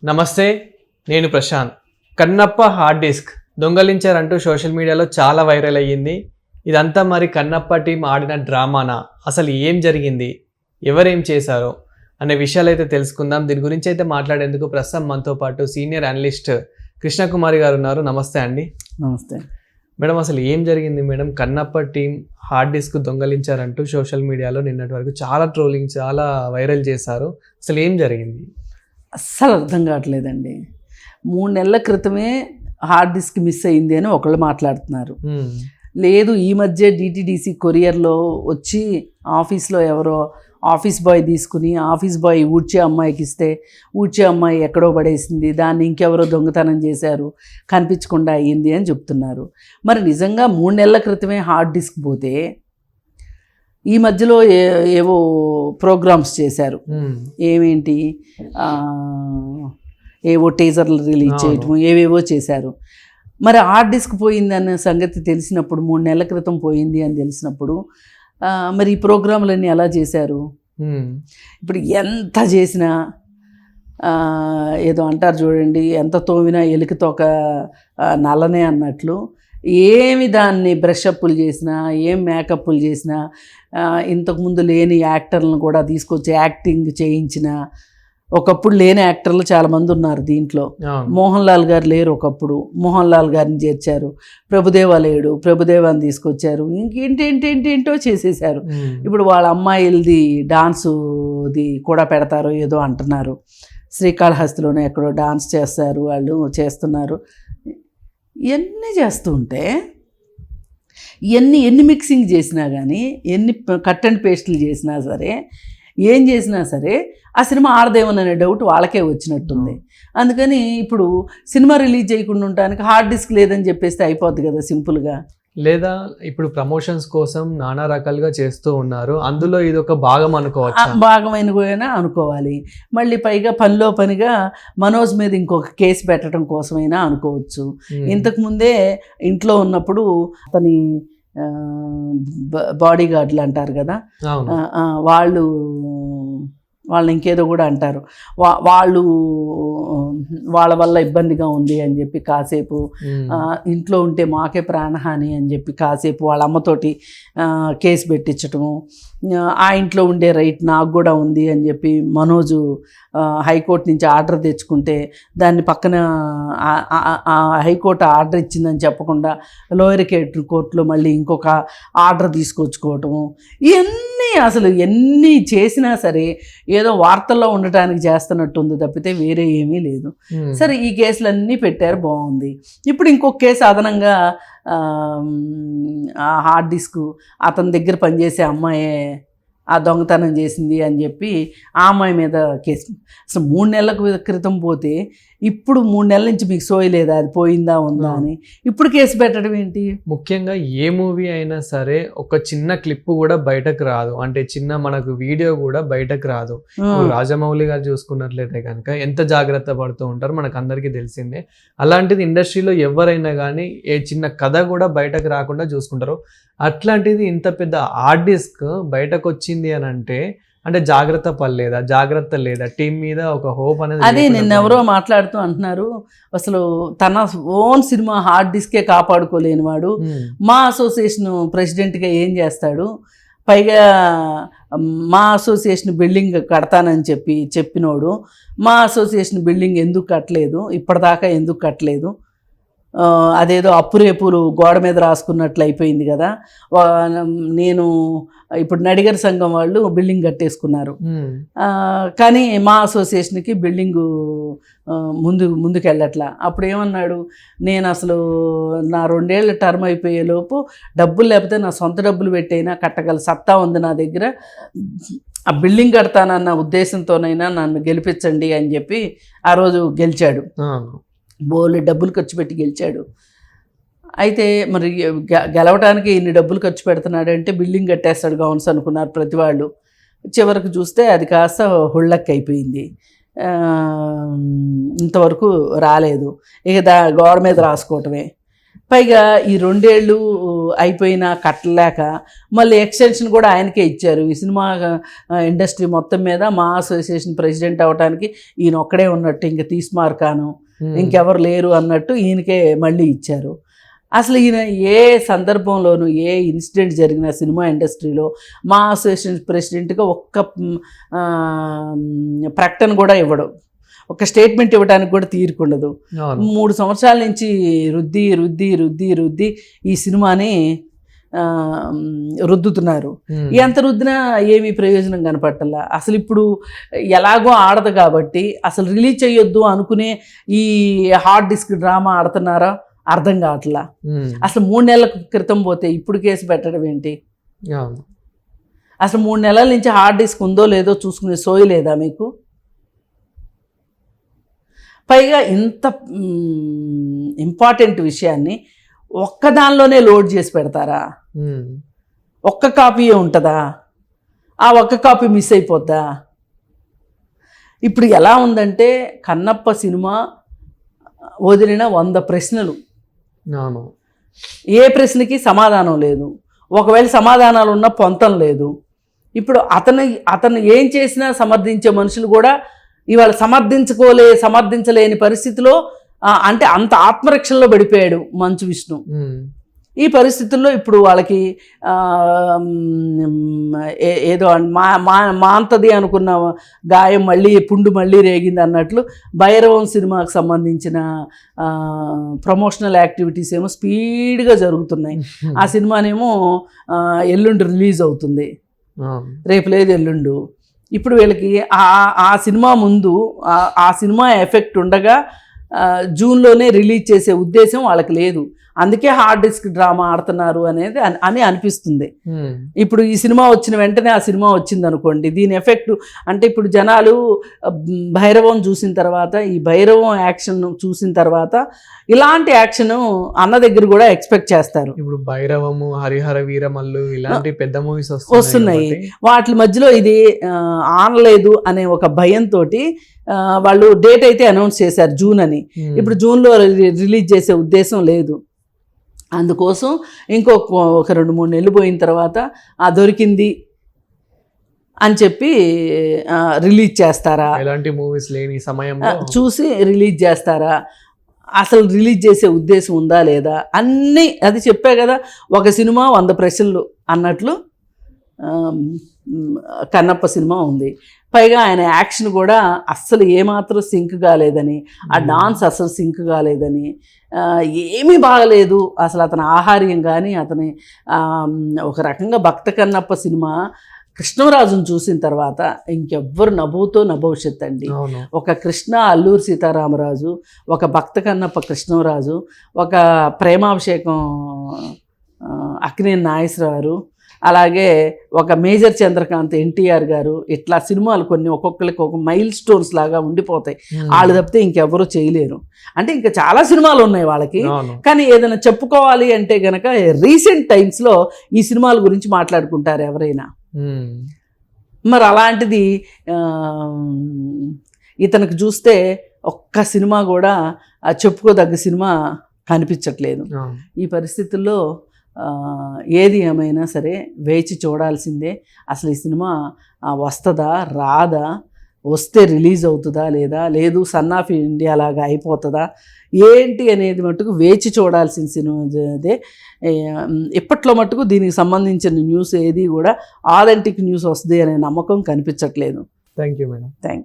నమస్తే, నేను Prashanth. Kannappa hard disk దొంగలించారంటూ సోషల్ మీడియాలో చాలా వైరల్ అయ్యింది. ఇదంతా మరి కన్నప్ప టీం ఆడిన డ్రామానా, అసలు ఏం జరిగింది, ఎవరేం చేశారో అనే విషయాలు అయితే తెలుసుకుందాం. దీని గురించి అయితే మాట్లాడేందుకు ప్రస్తుతం మనతో పాటు సీనియర్ అనలిస్ట్ కృష్ణకుమారి గారు ఉన్నారు. నమస్తే అండి. నమస్తే మేడం, అసలు ఏం జరిగింది madam? Kannappa team hard disk దొంగలించారంటూ సోషల్ మీడియాలో నిన్నటి వరకు చాలా ట్రోలింగ్, చాలా వైరల్ చేశారు. అసలు ఏం జరిగింది? అస్సలు అర్థం కావట్లేదండి. 3 నెలల క్రితమే హార్డ్ డిస్క్ మిస్ అయింది అని ఒకళ్ళు మాట్లాడుతున్నారు. లేదు, ఈ మధ్య డిటిడిసి కొరియర్లో వచ్చి ఆఫీస్లో ఎవరో ఆఫీస్ బాయ్ తీసుకుని ఆఫీస్ బాయ్ ఊడ్చే అమ్మాయికి ఇస్తే ఊడ్చే అమ్మాయి ఎక్కడో పడేసింది, దాన్ని ఇంకెవరో దొంగతనం చేశారు, కనిపించకుండా అయ్యింది అని చెప్తున్నారు. మరి నిజంగా 3 నెలల క్రితమే హార్డ్ డిస్క్ పోతే ఈ మధ్యలో ఏవో ప్రోగ్రామ్స్ చేశారు. ఏమేంటి, ఏవో టీజర్లు రిలీజ్ చేయటం, ఏవేవో చేశారు. మరి హార్డ్ డిస్క్ పోయిందన్న సంగతి తెలిసినప్పుడు, 3 నెలల క్రితం పోయింది అని తెలిసినప్పుడు మరి ఈ ప్రోగ్రాంలన్నీ ఎలా చేశారు? ఇప్పుడు ఎంత చేసినా ఏదో అంటారు చూడండి, ఎంత తోమినా ఎలికతో ఒక నల్లనే అన్నట్లు, ఏమి దాన్ని బ్రషప్లు చేసినా, ఏం మేకప్లు చేసినా, ఇంతకుముందు లేని యాక్టర్లను కూడా తీసుకొచ్చి యాక్టింగ్ చేయించిన, ఒకప్పుడు లేని యాక్టర్లు చాలామంది ఉన్నారు దీంట్లో. మోహన్ లాల్ గారు లేరు, ఒకప్పుడు మోహన్ లాల్ గారిని చేర్చారు. ప్రభుదేవా లేడు, ప్రభుదేవాని తీసుకొచ్చారు. ఇంకేంటేంటో చేసేసారు. ఇప్పుడు వాళ్ళ అమ్మాయిలది డాన్సుది కూడా పెడతారో ఏదో అంటున్నారు. శ్రీకాళహస్తిలోనే ఎక్కడో డాన్స్ చేస్తారు, వాళ్ళు చేస్తున్నారు. ఇవన్నీ చేస్తూ ఉంటే ఎన్ని మిక్సింగ్ చేసినా కానీ, ఎన్ని కట్ అండ్ పేస్టులు చేసినా సరే, ఏం చేసినా సరే ఆ సినిమా ఆడదేమోననే డౌట్ వాళ్ళకే వచ్చినట్టుంది. అందుకని ఇప్పుడు సినిమా రిలీజ్ చేయకుండా ఉండడానికి హార్డ్ డిస్క్ లేదని చెప్పేస్తే అయిపోద్ది కదా సింపుల్గా. లేదా ఇప్పుడు ప్రమోషన్స్ కోసం నానా రకాలుగా చేస్తూ ఉన్నారు, అందులో ఇది ఒక భాగం అనుకోవచ్చు. భాగమైనా అనుకోవాలి. మళ్ళీ పైగా పనిలో పనిగా మనోజ్ మీద ఇంకొక కేసు పెట్టడం కోసమైనా అనుకోవచ్చు. ఇంతకుముందే ఇంట్లో ఉన్నప్పుడు అతని బాడీ గార్డులు అంటారు కదా, వాళ్ళని ఇంకేదో కూడా అంటారు, వాళ్ళ వల్ల ఇబ్బందిగా ఉంది అని చెప్పి కాసేపు ఇంట్లో ఉంటే మాకే ప్రాణహాని అని చెప్పి కాసేపు వాళ్ళ అమ్మతోటి కేసు పెట్టించటము, ఆ ఇంట్లో ఉండే రైట్ నాకు కూడా ఉంది అని చెప్పి మనోజు హైకోర్టు నుంచి ఆర్డర్ తెచ్చుకుంటే దాన్ని పక్కన హైకోర్టు ఆర్డర్ ఇచ్చిందని చెప్పకుండా లోయర్ కోర్టులో మళ్ళీ ఇంకొక ఆర్డర్ తీసుకొచ్చుకోవటము, ఇవన్నీ అసలు ఎన్ని చేసినా సరే ఏదో వార్తల్లో ఉండటానికి చేస్తున్నట్టుంది తప్పితే వేరే ఏమీ లేదు. సరే, ఈ కేసులన్నీ పెట్టారు, బాగుంది. ఇప్పుడు ఇంకొక కేసు అదనంగా హార్డ్ డిస్క్ అతని దగ్గర పనిచేసే అమ్మాయే ఆ దొంగతనం చేసింది అని చెప్పి ఆ అమ్మాయి మీద కేసు. అసలు 3 నెలల క్రితం పోతే ఇప్పుడు 3 నెలల నుంచి మీకు సోయలేదా అది పోయిందా ఉందా అని ఇప్పుడు కేసు పెట్టడం ఏంటి? ముఖ్యంగా ఏ మూవీ అయినా సరే ఒక చిన్న క్లిప్ కూడా బయటకు రాదు, అంటే చిన్న మనకు వీడియో కూడా బయటకు రాదు. రాజమౌళి గారు చూసుకున్నట్లయితే కనుక ఎంత జాగ్రత్త పడుతూ ఉంటారు మనకు అందరికీ తెలిసిందే. అలాంటిది ఇండస్ట్రీలో ఎవరైనా కానీ ఏ చిన్న కథ కూడా బయటకు రాకుండా చూసుకుంటారు. అట్లాంటిది ఇంత పెద్ద హార్డ్ డిస్క్ బయటకు వచ్చింది అని అంటే జాగ్రత్త పడలేదా, జాగ్రత్త లేదా, టీం మీద ఒక హోప్ అనేది? అదే నిన్నెవరో మాట్లాడుతూ అంటున్నారు, అసలు తన ఓన్ సినిమా హార్డ్ డిస్కే కాపాడుకోలేని వాడు మా అసోసియేషన్ ప్రెసిడెంట్గా ఏం చేస్తాడు, పైగా మా అసోసియేషన్ బిల్డింగ్ కడతానని చెప్పినోడు మా అసోసియేషన్ బిల్డింగ్ ఎందుకు కట్టలేదు, ఇప్పటిదాకా ఎందుకు కట్టలేదు, అదేదో అప్పురేపులు గోడ మీద రాసుకున్నట్లు అయిపోయింది కదా. నేను ఇప్పుడు నడిగర్ సంఘం వాళ్ళు బిల్డింగ్ కట్టేసుకున్నారు, కానీ మా అసోసియేషన్కి బిల్డింగు ముందుకు వెళ్ళట్లా. అప్పుడు ఏమన్నాడు, నేను అసలు నా 2 ఏళ్ళ టర్మ్ అయిపోయేలోపు డబ్బులు లేకపోతే నా సొంత డబ్బులు పెట్టైనా కట్టగల సత్తా ఉంది నా దగ్గర, ఆ బిల్డింగ్ కడతానన్న ఉద్దేశంతోనైనా నన్ను గెలిపించండి అని చెప్పి ఆ రోజు గెలిచాడు. బోలు డబ్బులు ఖర్చు పెట్టి గెలిచాడు. అయితే మరి గెలవడానికి ఇన్ని డబ్బులు ఖర్చు పెడుతున్నాడంటే బిల్డింగ్ కట్టేస్తాడు గౌన్స్ అనుకున్నారు ప్రతి వాళ్ళు. చివరికి చూస్తే అది కాస్త హుళ్ళక్ అయిపోయింది, ఇంతవరకు రాలేదు. ఇక గోడ మీద రాసుకోవటమే. పైగా ఈ 2 ఏళ్ళు అయిపోయినా కట్టలేక మళ్ళీ ఎక్స్టెన్షన్ కూడా ఆయనకే ఇచ్చారు. ఈ సినిమా ఇండస్ట్రీ మొత్తం మీద మా అసోసియేషన్ ప్రెసిడెంట్ అవ్వడానికి ఈయన ఒక్కడే ఉన్నట్టు, ఇంక తీస్మార్కాను ఇంకెవరు లేరు అన్నట్టు ఈయనకే మళ్ళీ ఇచ్చారు. అసలు ఈయన ఏ సందర్భంలోనూ ఏ ఇన్సిడెంట్ జరిగిన సినిమా ఇండస్ట్రీలో మా అసోసియేషన్ ప్రెసిడెంట్గా ఒక్క ప్రకటన కూడా ఇవ్వడు, ఒక స్టేట్మెంట్ ఇవ్వడానికి కూడా తీరుకుండదు. 3 సంవత్సరాల నుంచి రుద్ది ఈ సినిమాని రుద్దుతున్నారు. ఎంత రుద్దినా ఏమీ ప్రయోజనం కనపట్టల్లా. అసలు ఇప్పుడు ఎలాగో ఆడదు కాబట్టి అసలు రిలీజ్ చేయొద్దు అనుకునే ఈ హార్డ్ డిస్క్ డ్రామా ఆడుతున్నారా అర్థం కావట్లా. అసలు 3 నెలల క్రితం పోతే ఇప్పుడు కేసు పెట్టడం ఏంటి? అసలు 3 నెలల నుంచి హార్డ్ డిస్క్ ఉందో లేదో చూసుకునే సోయి లేదా మీకు? పైగా ఇంత ఇంపార్టెంట్ విషయాన్ని ఒక్కదానిలోనే లోడ్ చేసి పెడతారా? ఒక్క కాపీయే ఉంటుందా? ఆ ఒక్క కాపీ మిస్ అయిపోద్దా? ఇప్పుడు ఎలా ఉందంటే కన్నప్ప సినిమా వదిలిన 100 ప్రశ్నలు, ఏ ప్రశ్నకి సమాధానం లేదు. ఒకవేళ సమాధానాలు ఉన్నా పొంతం లేదు. ఇప్పుడు అతను ఏం చేసినా సమర్థించే మనుషులు కూడా ఇవాళ సమర్థించలేని పరిస్థితిలో, అంటే అంత ఆత్మరక్షణలో పడిపోయాడు మంచు విష్ణు. ఈ పరిస్థితుల్లో ఇప్పుడు వాళ్ళకి ఏదో మాంతది అనుకున్న గాయం పుండు మళ్ళీ రేగింది అన్నట్లు భైరవం సినిమాకు సంబంధించిన ప్రమోషనల్ యాక్టివిటీస్ ఏమో స్పీడ్గా జరుగుతున్నాయి. ఆ సినిమానేమో ఎల్లుండి రిలీజ్ అవుతుంది, రేపు లేదు ఎల్లుండు. ఇప్పుడు వీళ్ళకి ఆ సినిమా ముందు ఆ సినిమా ఎఫెక్ట్ ఉండగా జూన్లోనే రిలీజ్ చేసే ఉద్దేశం వాళ్ళకి లేదు. అందుకే హార్డ్ డిస్క్ డ్రామా ఆడుతున్నారు అనేది అని అనిపిస్తుంది. ఇప్పుడు ఈ సినిమా వచ్చిన వెంటనే ఆ సినిమా వచ్చింది అనుకోండి, దీని ఎఫెక్ట్ అంటే ఇప్పుడు జనాలు భైరవం చూసిన తర్వాత, ఈ భైరవం యాక్షన్ చూసిన తర్వాత ఇలాంటి యాక్షన్ అన్న దగ్గర కూడా ఎక్స్పెక్ట్ చేస్తారు. ఇప్పుడు భైరవము, హరిహర వీరమల్లు ఇలాంటి పెద్ద మూవీస్ వస్తున్నాయి. వాటి మధ్యలో ఇది ఆనలేదు అనే ఒక భయంతో వాళ్ళు డేట్ అయితే అనౌన్స్ చేశారు జూన్ అని. ఇప్పుడు జూన్లో రిలీజ్ చేసే ఉద్దేశం లేదు. అందుకోసం ఒక 2-3 నెలలు పోయిన తర్వాత దొరికింది అని చెప్పి రిలీజ్ చేస్తారా, ఎలాంటి మూవీస్ లేని సమయంలో చూసి రిలీజ్ చేస్తారా, అసలు రిలీజ్ చేసే ఉద్దేశం ఉందా లేదా అన్నీ అది చెప్పే కదా. ఒక సినిమా 100 ప్రశ్నలు అన్నట్లు కన్నప్ప సినిమా ఉంది. పైగా ఆయన యాక్షన్ కూడా అస్సలు ఏమాత్రం సింక్ కాలేదని, ఆ డాన్స్ అస్సలు సింక్ కాలేదని, ఏమీ బాగలేదు అసలు. అతని ఆహార్యం కానీ అతని ఒక రకంగా భక్త కన్నప్ప సినిమా కృష్ణరాజును చూసిన తర్వాత ఇంకెవ్వరు నభూతో నభవిష్యత్ అండి. ఒక కృష్ణ అల్లూరి సీతారామరాజు, ఒక భక్త కన్నప్ప కృష్ణరాజు, ఒక ప్రేమాభిషేకం అక్కినేని నాగేశ్వరరావు, అలాగే ఒక మేజర్ చంద్రకాంత్ ఎన్టీఆర్ గారు, ఇట్లా సినిమాలు కొన్ని ఒక్కొక్కరికి ఒక మైల్ స్టోన్స్ లాగా ఉండిపోతాయి. వాళ్ళు తప్పితే ఇంకెవరూ చేయలేరు. అంటే ఇంకా చాలా సినిమాలు ఉన్నాయి వాళ్ళకి, కానీ ఏదైనా చెప్పుకోవాలి అంటే గనక రీసెంట్ టైమ్స్లో ఈ సినిమాల గురించి మాట్లాడుకుంటారు ఎవరైనా. మరి అలాంటిది ఇతనికి చూస్తే ఒక్క సినిమా కూడా చెప్పుకోదగ్గ సినిమా కనిపించట్లేదు. ఈ పరిస్థితుల్లో ఏది ఏమైనా సరే వేచి చూడాల్సిందే. అసలు ఈ సినిమా వస్తుందా రాదా, వస్తే రిలీజ్ అవుతుందా లేదా, లేదు సన్ ఆఫ్ ఇండియా లాగా అయిపోతుందా ఏంటి అనేది మట్టుకు వేచి చూడాల్సిన సినిమా అదే. ఇప్పట్లో మట్టుకు దీనికి సంబంధించిన న్యూస్ ఏది కూడా ఆథెంటిక్ న్యూస్ వస్తుంది అనే నమ్మకం కనిపించట్లేదు. Thank you madam. Thank you.